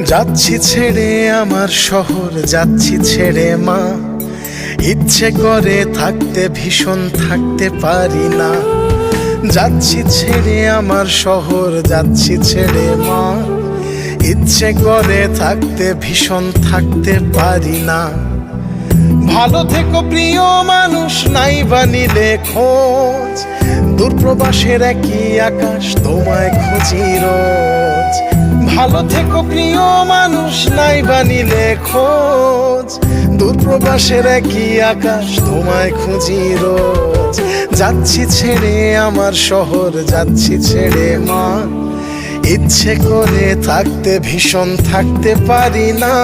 যাচ্ছি ছেড়ে আমার শহর, যাচ্ছি ছেড়ে মা। ইচ্ছে করে থাকতে ভীষণ থাকতে পারি না। যাচ্ছি ছেড়ে আমার শহর, যাচ্ছি ছেড়ে মা। ইচ্ছে করে থাকতে ভীষণ থাকতে পারি না। ভালো থেকো প্রিয় মানুষ, নাই বা নিলে খোঁজ। দূরপ্রবাসের একই আকাশ, তোমায় খুঁজি রোজ। ভালো থেকো প্রিয় মানুষ, নাই বা নিলে খোঁজ। দূরপ্রবাসের একই আকাশ, তোমায় খুঁজি রোজ। যাচ্ছি ছেড়ে আমার শহর, যাচ্ছি ছেড়ে মা। ইচ্ছে করে থাকতে ভীষণ থাকতে পারি না।